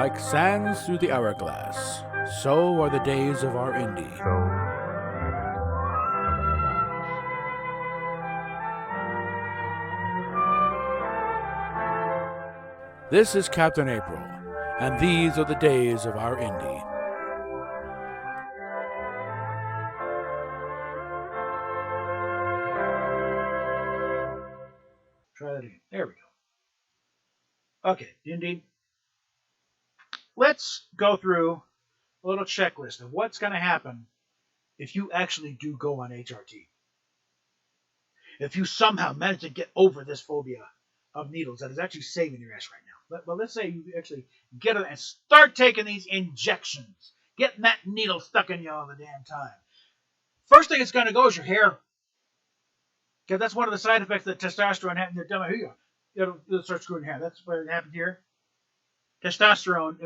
Like sands through the hourglass, so are the days of our Indy. This is Captain April, and these are the days of our Indy. Try that again. There we go. Okay, Indy. Let's go through a little checklist of what's going to happen if you actually do go on HRT. If you somehow manage to get over this phobia of needles that is actually saving your ass right now. But let's say you actually get it and start taking these injections, getting that needle stuck in you all the damn time. First thing it's going to go is your hair. Because that's one of the side effects that testosterone has. Here you go. It'll start screwing hair. That's what happened here. Testosterone,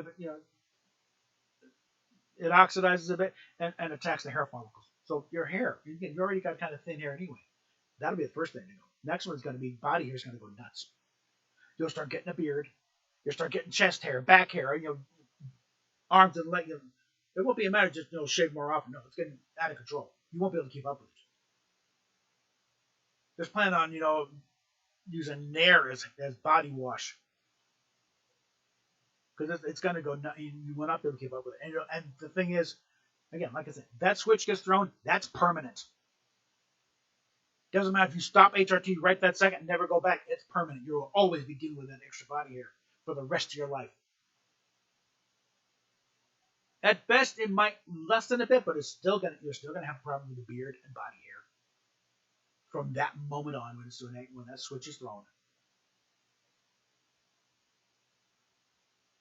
it oxidizes a bit and attacks the hair follicles. So your hair, you already got kind of thin hair anyway. That'll be the first thing to go. Next one's going to be body hair is going to go nuts. You'll start getting a beard. You'll start getting chest hair, back hair, arms and legs. It won't be a matter of just shave more often. No, it's getting out of control. You won't be able to keep up with it. Just plan on using Nair as body wash. Because it's going to go nuts. You will not be able to keep up with it. And the thing is, again, like I said, that switch gets thrown, that's permanent. Doesn't matter if you stop HRT right that second and never go back. It's permanent. You will always be dealing with that extra body hair for the rest of your life. At best, it might lessen a bit, but you're still gonna have a problem with the beard and body hair from that moment on when that switch is thrown.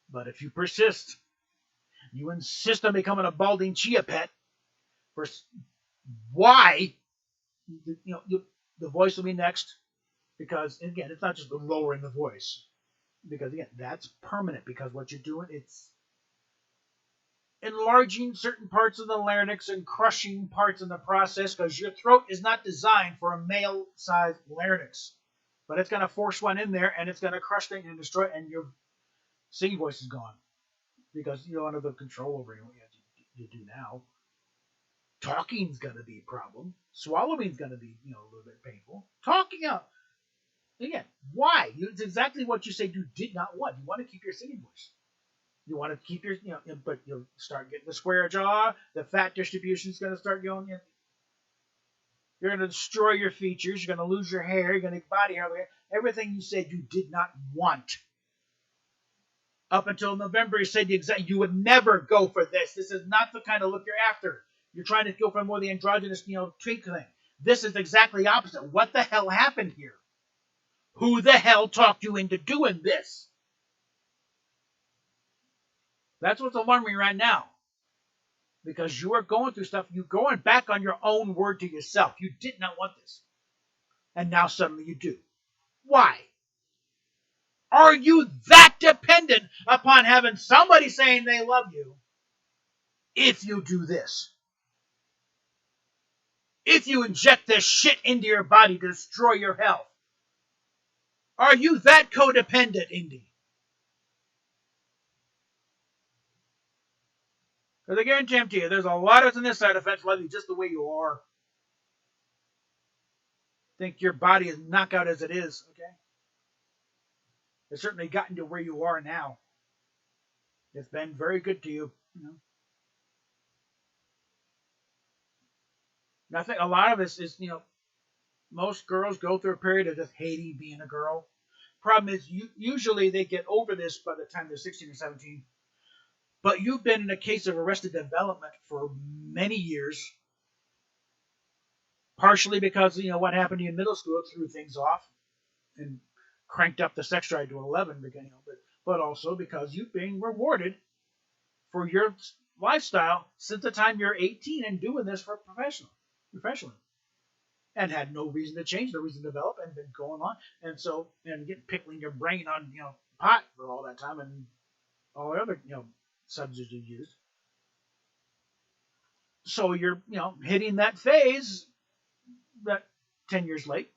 But if you persist, you insist on becoming a balding chia pet. Why? The voice will be next, because again, it's not just the lowering the voice, because again, that's permanent. Because what you're doing, it's enlarging certain parts of the larynx and crushing parts in the process, because your throat is not designed for a male-sized larynx, but it's going to force one in there, and it's going to crush things and destroy, and your singing voice is gone because you don't have the control over what you do now. Talking's going to be a problem. Swallowing's going to be, a little bit painful. Talking out. Again, why? It's exactly what you said you did not want. You want to keep your singing voice. You want to keep your, but you'll start getting the square jaw. The fat distribution is going to start going. You're going to destroy your features. You're going to lose your hair. You're going to get body hair. Everything you said you did not want. Up until November, you said you would never go for this. This is not the kind of look you're after. You're trying to go for more the androgynous, tweak thing. This is exactly the opposite. What the hell happened here? Who the hell talked you into doing this? That's what's alarming right now. Because you are going through stuff. You're going back on your own word to yourself. You did not want this. And now suddenly you do. Why? Are you that dependent upon having somebody saying they love you if you do this? If you inject this shit into your body to destroy your health? Are you that codependent, Indy? Because I guarantee you, there's a lot of this side effects love you just the way you are. Think your body is knockout as it is, okay? It's certainly gotten to where you are now. It's been very good to you, And I think a lot of this is, most girls go through a period of just hating being a girl. Problem is, usually they get over this by the time they're 16 or 17. But you've been in a case of arrested development for many years. Partially because, what happened to you in middle school threw things off and cranked up the sex drive to 11, but also because you're being rewarded for your lifestyle since the time you're 18 and doing this for professionally, and had no reason to change, no reason to develop, and been going on, and get pickling your brain on pot for all that time and all the other substances you use. So you're hitting that phase that 10 years late.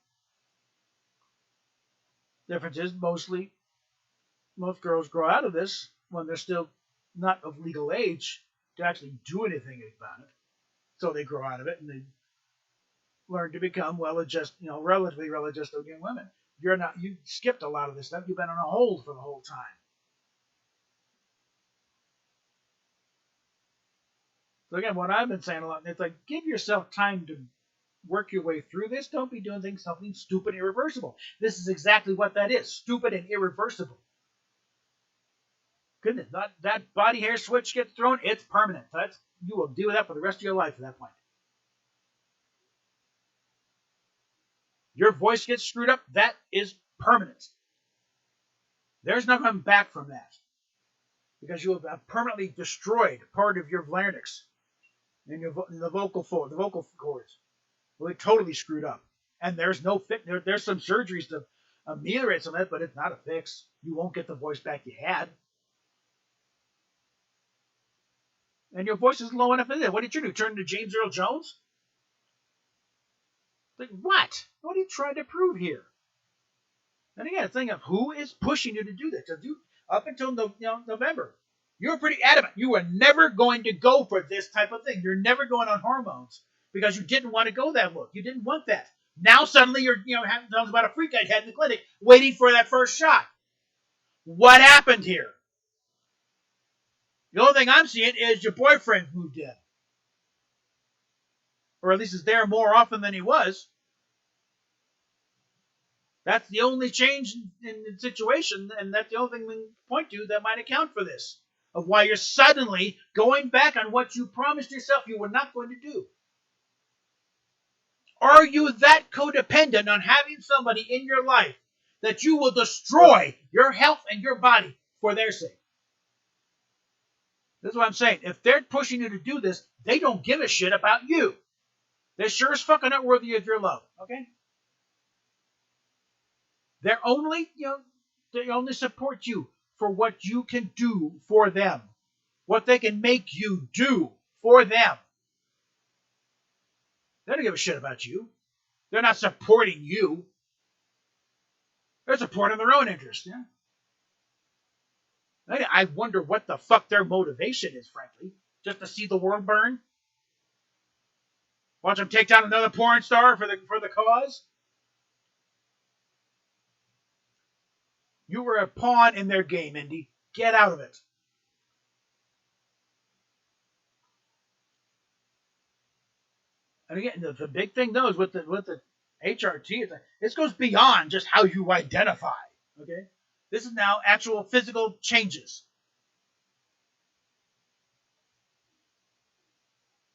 Difference is most girls grow out of this when they're still not of legal age to actually do anything about it. So they grow out of it and they learn to become relatively well-adjusted young women. You're not. You skipped a lot of this stuff. You've been on a hold for the whole time. So again, what I've been saying a lot, it's like give yourself time to work your way through this. Don't be doing something stupid and irreversible. This is exactly what that is: stupid and irreversible. Goodness, that body hair switch gets thrown, it's permanent. You will deal with that for the rest of your life at that point. Your voice gets screwed up, that is permanent. There's no coming back from that. Because you have permanently destroyed part of your larynx and the vocal cords. Well, it's totally screwed up. And there's no fit. There's some surgeries to ameliorate some of that, but it's not a fix. You won't get the voice back you had. And your voice is low enough in it. What did you do? Turn into James Earl Jones? Like, what? What are you trying to prove here? And again, the thing of who is pushing you to do this? Because up until November, you were pretty adamant. You were never going to go for this type of thing. You're never going on hormones because you didn't want to go that look. You didn't want that. Now suddenly you're having talks about a freak I'd had in the clinic waiting for that first shot. What happened here? The only thing I'm seeing is your boyfriend moved in. Or at least is there more often than he was. That's the only change in the situation, and that's the only thing we can point to that might account for this. Of why you're suddenly going back on what you promised yourself you were not going to do. Are you that codependent on having somebody in your life that you will destroy your health and your body for their sake? This is what I'm saying. If they're pushing you to do this, they don't give a shit about you. They're sure as fucking not worthy of your love. Okay? They only support you for what you can do for them. What they can make you do for them. They don't give a shit about you. They're not supporting you. They're supporting their own interest. Yeah? I wonder what the fuck their motivation is, frankly. Just to see the world burn? Watch them take down another porn star for the cause? You were a pawn in their game, Indy. Get out of it. And again, the big thing, though, is with the HRT, this goes beyond just how you identify. Okay? This is now actual physical changes.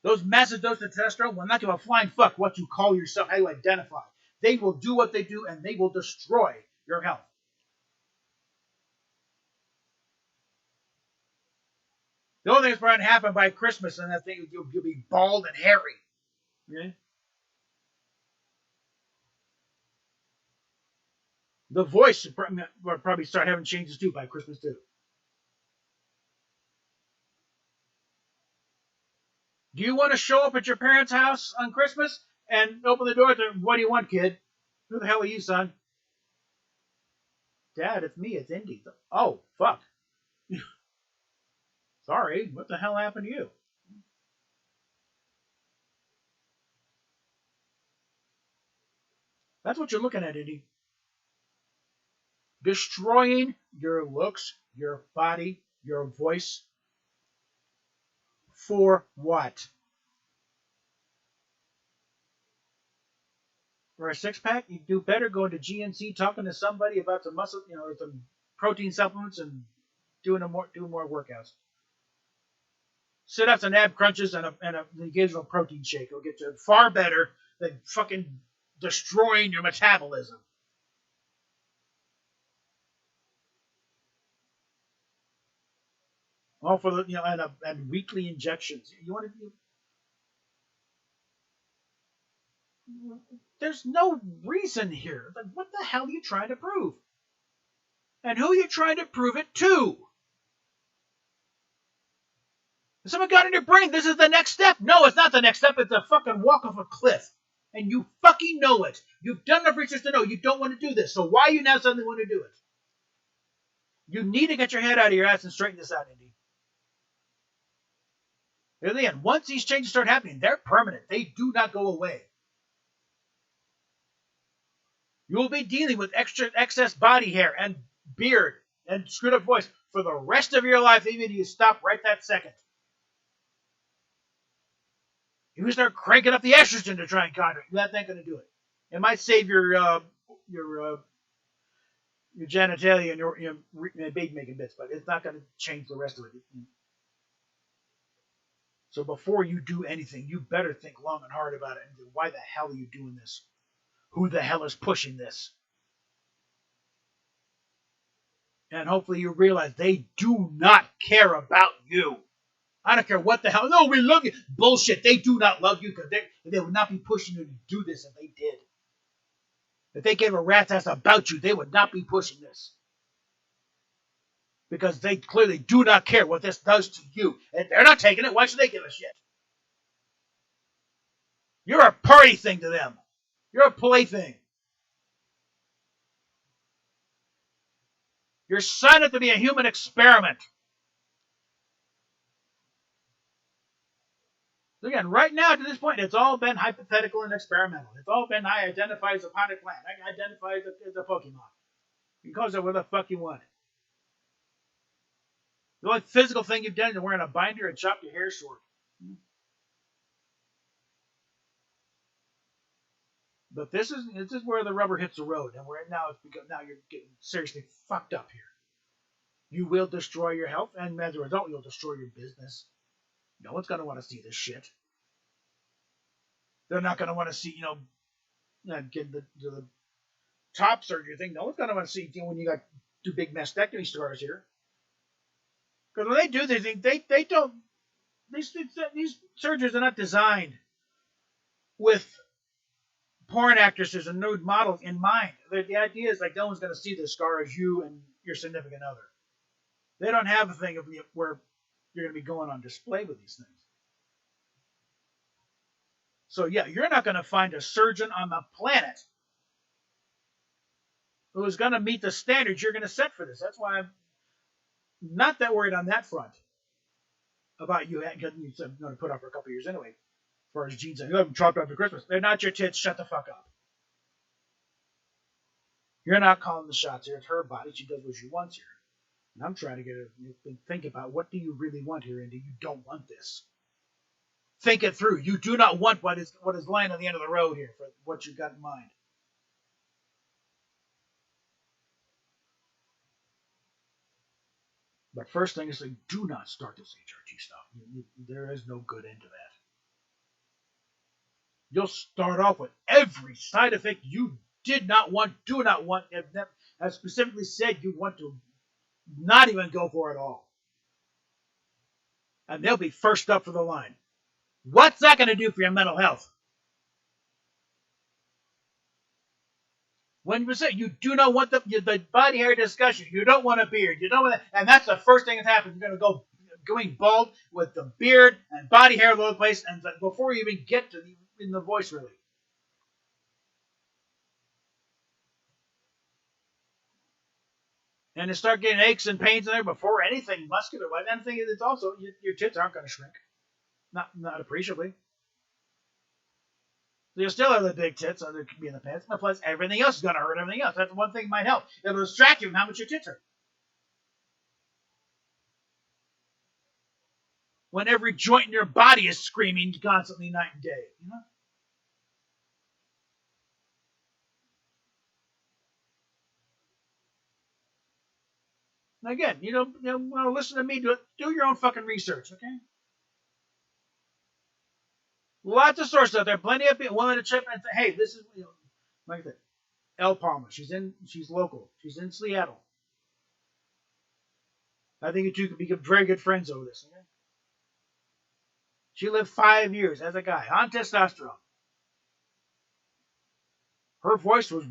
Those massive doses of testosterone will not give a flying fuck what you call yourself, how you identify. They will do what they do, and they will destroy your health. The only thing that's going to happen by Christmas, and that thing you'll be bald and hairy. Okay? The voice will probably start having changes too by Christmas too. Do you want to show up at your parents' house on Christmas and open the door to, what do you want, kid? Who the hell are you, son? Dad, it's me. It's Indy. Oh, fuck. Sorry, what the hell happened to you? That's what you're looking at, Indy. Destroying your looks, your body, your voice. For what? For a six-pack, you do better going to GNC, talking to somebody about some muscle, some protein supplements, and doing more workouts. Sit-ups and ab crunches and an occasional protein shake will get you far better than fucking destroying your metabolism. All for the and weekly injections. You want to? There's no reason here. Like, what the hell are you trying to prove? And who are you trying to prove it to? Someone got in your brain, this is the next step. No, it's not the next step. It's a fucking walk off a cliff. And you fucking know it. You've done enough research to know you don't want to do this. So why you now suddenly want to do it? You need to get your head out of your ass and straighten this out, Indy. In the end, once these changes start happening, they're permanent. They do not go away. You will be dealing with excess body hair and beard and screwed up voice for the rest of your life, even if you stop right that second. You start cranking up the estrogen to try and counter it. That ain't going to do it. It might save your genitalia and your baby making bits, but it's not going to change the rest of it. So before you do anything, you better think long and hard about it. And why the hell are you doing this? Who the hell is pushing this? And hopefully you realize they do not care about you. I don't care what the hell. No, we love you. Bullshit. They do not love you because they would not be pushing you to do this if they did. If they gave a rat's ass about you, they would not be pushing this. Because they clearly do not care what this does to you. And they're not taking it. Why should they give a shit? You're a party thing to them. You're a plaything. You're signed up to be a human experiment. Again, right now to this point, it's all been hypothetical and experimental. It's all been I identify as a potted plant. I identify as a Pokemon. You can call it whatever the fuck you want. The only physical thing you've done is wearing a binder and chopped your hair short. But this is where the rubber hits the road, and now you're getting seriously fucked up here. You will destroy your health, and as a result, you'll destroy your business. No one's going to want to see this shit. They're not going to want to see, get the top surgery thing. No one's going to want to see when you got 2 big mastectomy scars here. Because when they do this, they don't. These surgeries are not designed with porn actresses and nude models in mind. The idea is like no one's going to see the scar as you and your significant other. They don't have a thing of where you're going to be going on display with these things. So yeah, you're not going to find a surgeon on the planet who is going to meet the standards you're going to set for this. That's why I'm not that worried on that front about you getting you going to put off for a couple of years anyway. As far as jeans, you have them chopped up for Christmas. They're not your tits. Shut the fuck up. You're not calling the shots here. It's her body. She does what she wants here. And I'm trying to get her to think about what do you really want here, Indy? You don't want this. Think it through. You do not want what is lying on the end of the road here for what you've got in mind. But first thing is, do not start this HRT stuff. There is no good end to that. You'll start off with every side effect you do not want, as specifically said you want to not even go for it all. And they'll be first up for the line. What's that going to do for your mental health? When you say you do not want the body hair discussion, you don't want a beard, you don't want that, and that's the first thing that happens. You're going to going bald with the beard and body hair all over the place, and before you even get to in the voice really. And to start getting aches and pains in there before anything muscular. And the thing is, it's also your tits aren't going to shrink, not appreciably. So you'll still have the big tits, so there could be in the pants. And plus, everything else is going to hurt everything else. That's one thing that might help. It'll distract you from how much your tits hurt. When every joint in your body is screaming constantly night and day, Now again, listen to me. Do your own fucking research, okay? Lots of sources out there. Plenty of people willing to chip and say, hey, this is, like that. Elle Palmer. She's local. She's in Seattle. I think you two could be very good friends over this, okay? She lived 5 years as a guy on testosterone. Her voice was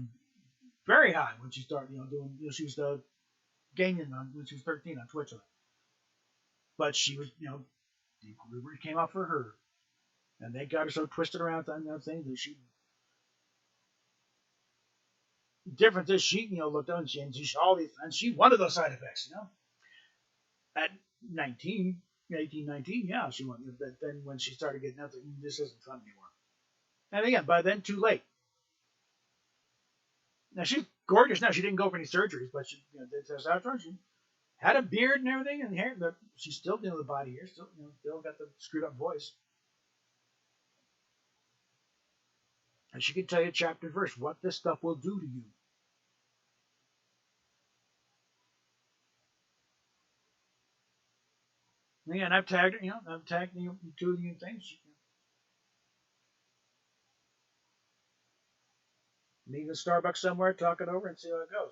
very high when she started, doing, she was gaining when she was 13 on Twitch. But she was, the rumor came out for her. And they got her so twisted around on that thing that she Difference is she, looked on, and she all these, and she wanted those side effects, At 19, 18, 19, yeah, she wanted. But then when she started getting out, this isn't fun anymore. And again, by then, too late. Now she's gorgeous. Now she didn't go for any surgeries, but she did testosterone. She had a beard and everything, and hair. But she's still, the body here, still got the screwed up voice. And she can tell you chapter and verse what this stuff will do to you. And again, I've tagged her, I've tagged two of you things. Meet at Starbucks somewhere, talk it over, and see how it goes.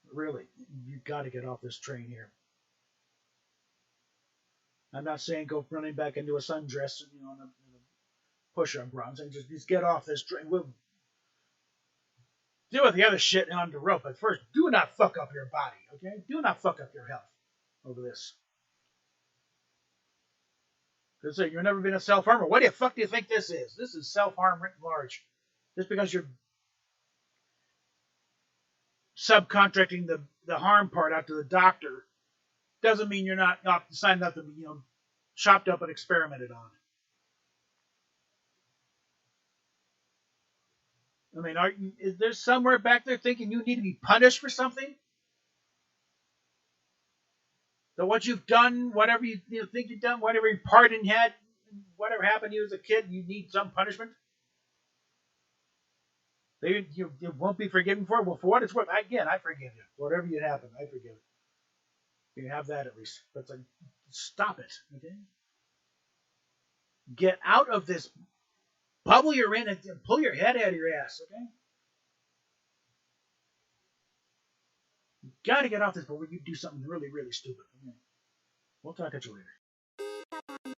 But really, you've got to get off this train here. I'm not saying go running back into a sundress, and a push-up bra. I'm saying just get off this train. We'll deal with the other shit on the rope. But first, do not fuck up your body, okay? Do not fuck up your health over this. Because you've never been a self-harmer. What the fuck do you think this is? This is self-harm written large. Just because you're subcontracting the harm part out to the doctor doesn't mean you're not signed up to be, chopped up and experimented on. I mean, is there somewhere back there thinking you need to be punished for something? So what you've done, whatever you think you've done, whatever part you had, whatever happened to you as a kid, you need some punishment? You won't be forgiven for it? Well, for what it's worth, I forgive you. Whatever you happened, I forgive it. You have that at least. But stop it, okay? Get out of this bubble you're in and pull your head out of your ass, okay? You got to get off this before you do something really, really stupid. Okay? We'll talk at you later.